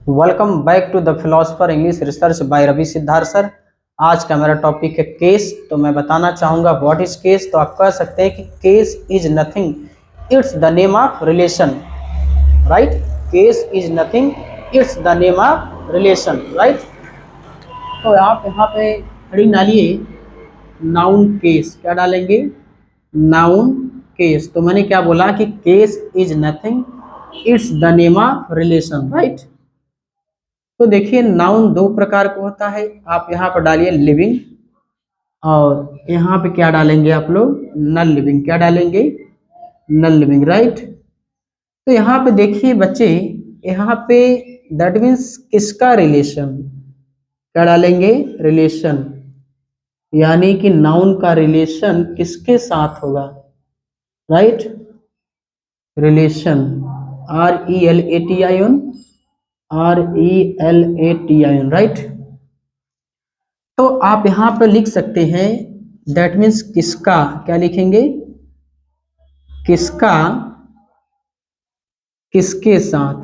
Welcome back to the philosopher English research by Ravi Siddharth sir. आज का मेरा टॉपिक है केस। तो मैं बताना चाहूँगा व्हाट इज केस। तो आप कह सकते हैं कि case is nothing, it's the name of relation, right. Case is nothing, it's the name of relation, right. तो आप यहाँ पे खड़ी डालिए नाउन केस। क्या डालेंगे? Noun case. तो मैंने क्या बोला कि case is nothing, it's the name of relation, right. तो देखिए नाउन दो प्रकार का होता है। आप यहाँ पर डालिए लिविंग, और यहाँ पे क्या डालेंगे आप लोग? Non living. क्या डालेंगे? Non living, right. तो यहाँ पे देखिए बच्चे, यहाँ पे दैट मीन्स किसका रिलेशन? क्या डालेंगे? रिलेशन, यानी कि नाउन का रिलेशन किसके साथ होगा, right. Relation, RELATION, RELATION, right. तो आप यहाँ पर लिख सकते हैं दैट मीन्स किसका। क्या लिखेंगे? किसका किसके साथ,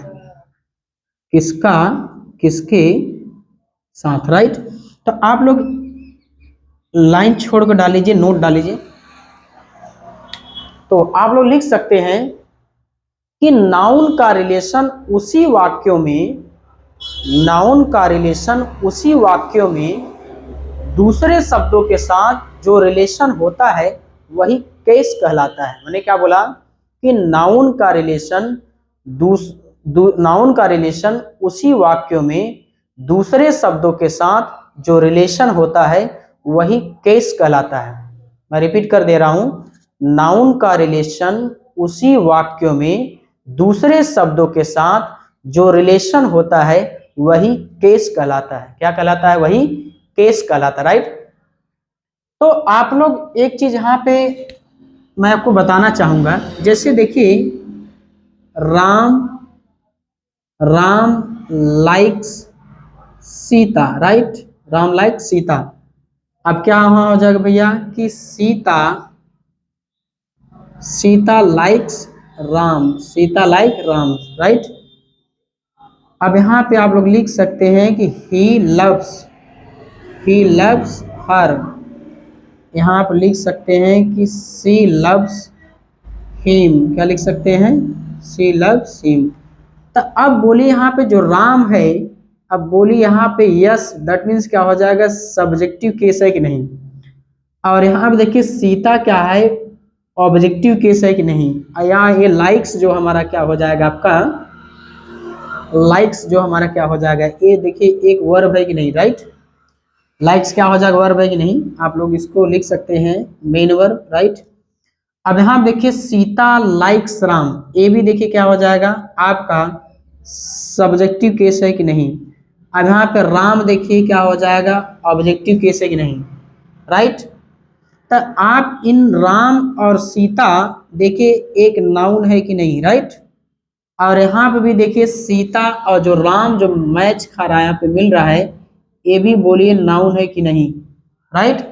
किसका किसके साथ, राइट। तो आप लोग लाइन छोड़कर डाल लीजिए, नोट डाल लीजिए। तो आप लोग लिख सकते हैं कि नाउन का रिलेशन उसी वाक्यों में, नाउन का रिलेशन उसी वाक्यों में दूसरे शब्दों के साथ जो रिलेशन होता है वही केस कहलाता है। मैंने क्या बोला कि नाउन का रिलेशन नाउन का रिलेशन उसी वाक्यों में दूसरे शब्दों के साथ जो रिलेशन होता है वही केस कहलाता है। मैं रिपीट कर दे रहा हूं, नाउन का रिलेशन उसी वाक्यों में दूसरे शब्दों के साथ जो रिलेशन होता है वही केस कहलाता है। क्या कहलाता है? वही केस कहलाता है, राइट। तो आप लोग एक चीज यहाँ पे मैं आपको बताना चाहूंगा। जैसे देखिए Ram Ram likes Sita, right. Ram like Sita. अब क्या वहां हो जाएगा भैया कि Sita Sita likes Ram, Sita like Ram, right. अब यहाँ पे आप लोग लिख सकते हैं कि ही लव्स हर। यहाँ आप लिख सकते हैं कि सी लव्स हिम। क्या लिख सकते हैं? सी लव्स हिम। तो अब बोलिए यहाँ पे जो राम है, अब बोलिए यहाँ पे यस, दैट मीन्स क्या हो जाएगा? सब्जेक्टिव केस है कि नहीं। और यहाँ पे देखिए सीता क्या है? ऑब्जेक्टिव केस है कि नहीं। यहाँ ये लाइक्स जो हमारा क्या हो जाएगा आपका? लाइक्स जो हमारा क्या हो जाएगा? ये देखिए एक वर्ब है कि नहीं, राइट। लाइक्स क्या हो जाएगा? वर्ब है कि नहीं। आप लोग इसको लिख सकते हैं मेन वर्ब, राइट। अब यहाँ देखिए सीता लाइक्स राम, ये भी देखिए क्या हो जाएगा आपका? सब्जेक्टिव केस है कि नहीं। अब यहाँ पे राम देखिए क्या हो जाएगा? ऑब्जेक्टिव केस है कि नहीं, राइट। तो आप इन राम और सीता देखिए एक नाउन है कि नहीं, राइट। और यहाँ पे भी देखिए सीता और जो राम जो मैच खा रहा है, यहाँ पे मिल रहा है, ये भी बोलिए नाउन है कि नहीं, राइट।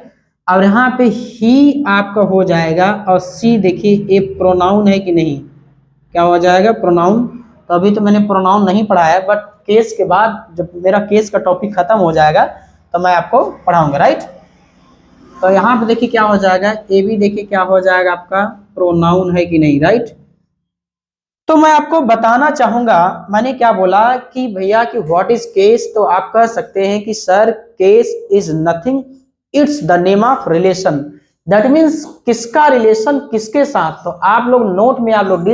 और यहाँ पे ही आपका हो जाएगा, और सी देखिए ये प्रोनाउन है कि नहीं। क्या हो जाएगा? प्रोनाउन। तो अभी तो मैंने प्रोनाउन नहीं पढ़ाया, बट केस के बाद जब मेरा केस का टॉपिक खत्म हो जाएगा तो मैं आपको पढ़ाऊंगा, राइट। तो यहाँ पे देखिए क्या हो जाएगा? ये भी देखिए क्या हो जाएगा आपका? प्रोनाउन है कि नहीं, राइट। तो मैं आपको बताना चाहूंगा, मैंने क्या बोला कि भैया कि व्हाट इज केस। तो आप कह सकते हैं कि sir case is nothing, it's the name of relation. That means किसका रिलेशन किसके साथ। तो आप लोग नोट में आप लोग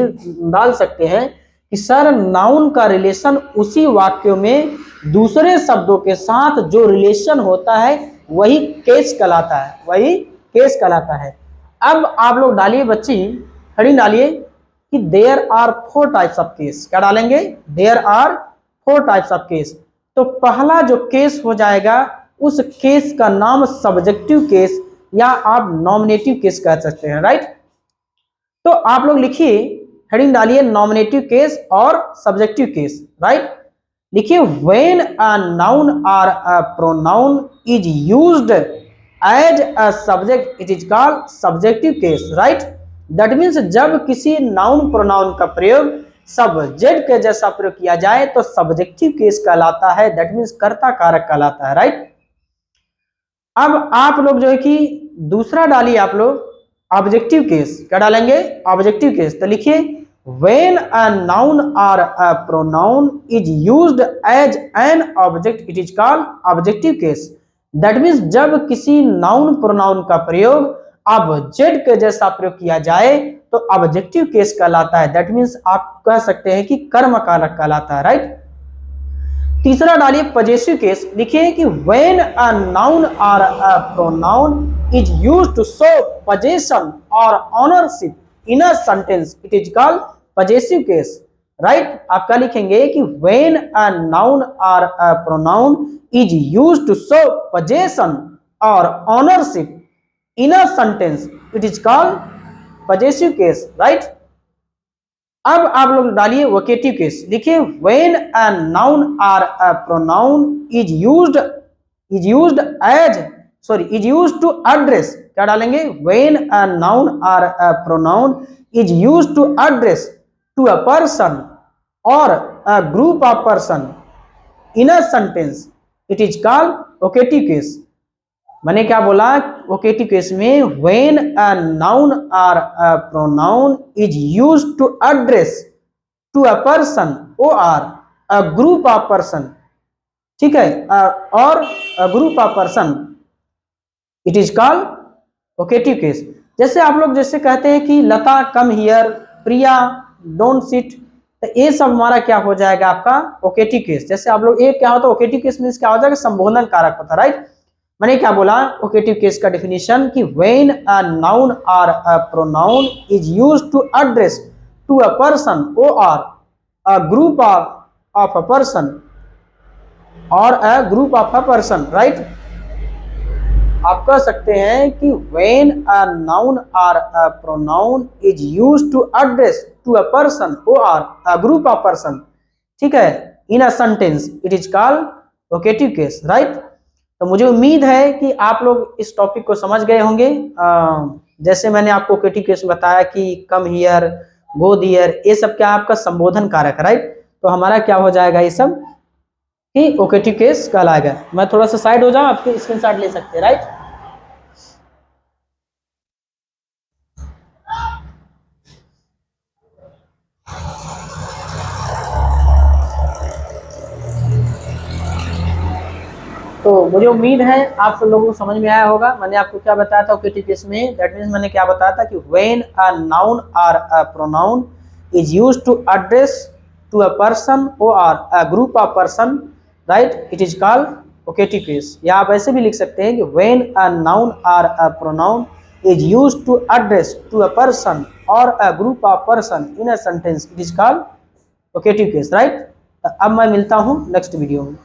डाल सकते हैं कि सर नाउन का रिलेशन उसी वाक्यों में दूसरे शब्दों के साथ जो रिलेशन होता है वही केस कहलाता है, वही केस कहलाता है। अब आप लोग डालिए बच्ची, खड़ी डालिए कि there are 4 types of case. क्या डालेंगे? There are 4 types of case. तो पहला जो केस हो जाएगा उस केस का नाम सब्जेक्टिव केस या आप नॉमिनेटिव केस कह सकते हैं, राइट। तो आप लोग लिखिए, हेडिंग डालिए नॉमिनेटिव केस और सब्जेक्टिव केस, राइट। लिखिए व्हेन अ नाउन और a pronoun is used as a subject it is called subjective case, right. That means जब किसी नाउन प्रोनाउन का प्रयोग सब्जेक्ट के जैसा प्रयोग किया जाए तो सब्जेक्टिव केस कहलाता है, दैट मीन्स कर्ता कारक कहलाता है, राइट। अब आप लोग जो है कि दूसरा डालिए, आप लोग ऑब्जेक्टिव केस। क्या डालेंगे? Objective case. तो लिखिए व्हेन अ नाउन और a pronoun is used as an object it is called objective case. That means जब किसी नाउन प्रोनाउन का प्रयोग ऑब्जेक्ट के जैसा प्रयोग किया जाए तो ऑब्जेक्टिव केस कहलाता है, दैट मीन्स आप कह सकते हैं कि कर्म कारक कहलाता है, राइट। तीसरा डालिए पजेसिव केस। लिखिए कि व्हेन अ नाउन और a pronoun is used to show possession or ownership in a sentence it is called possessive case, right. आप क्या लिखेंगे कि व्हेन अ नाउन और a pronoun is used to show possession or ownership in a sentence it is called possessive case, right. अब आप लोग डालिए vocative case. लिखिए व्हेन अ नाउन और a pronoun is used to address. क्या डालेंगे? When a noun और a pronoun is used to address to a person और a group of person in a sentence it is called vocative case. मैंने क्या बोला? Vocative case में when a noun और a pronoun is used to address to a person और a group of person, ठीक है, और a group of person it is called vocative case. जैसे आप लोग जैसे कहते हैं कि Lata come here, Priya don't sit, तो ये सब हमारा क्या हो जाएगा? आपका वोकेटिव केस। जैसे आप लोग एक क्या होता है वोकेटिव केस में क्या हो जाएगा? संबोधन कारक होता है, राइट। मैंने क्या बोला वोकेटिव केस का डेफिनेशन कि व्हेन अ नाउन और a pronoun is used to address to a person और a group of a person और a group of a person, right. आप कह सकते हैं कि व्हेन अ नाउन और a pronoun is used to address to a person और a group of person, ठीक है, in a sentence it is called vocative case, right. तो मुझे उम्मीद है कि आप लोग इस टॉपिक को समझ गए होंगे। जैसे मैंने आपको वोकेटिव केस बताया कि कम हियर, गो दियर, ये सब क्या आपका संबोधन कारक, राइट। तो हमारा क्या हो जाएगा ये सब कि वोकेटिव केस कहलाएगा। मैं थोड़ा सा साइड हो जाऊं, आपके स्क्रीनशॉट ले सकते हैं, राइट। तो मुझे उम्मीद है आप सब लोगों को समझ में आया होगा। मैंने आपको क्या बताया था वोकेटिव केस में? दैट मीन्स मैंने क्या बताया था कि व्हेन अ नाउन और a pronoun is used to address to a person और a group of person, right, it is called vocative case. या आप ऐसे भी लिख सकते हैं कि व्हेन अ नाउन और a pronoun is used to address to a person और a group of person in a sentence it is called vocative case, right. अब मैं मिलता हूँ नेक्स्ट वीडियो में।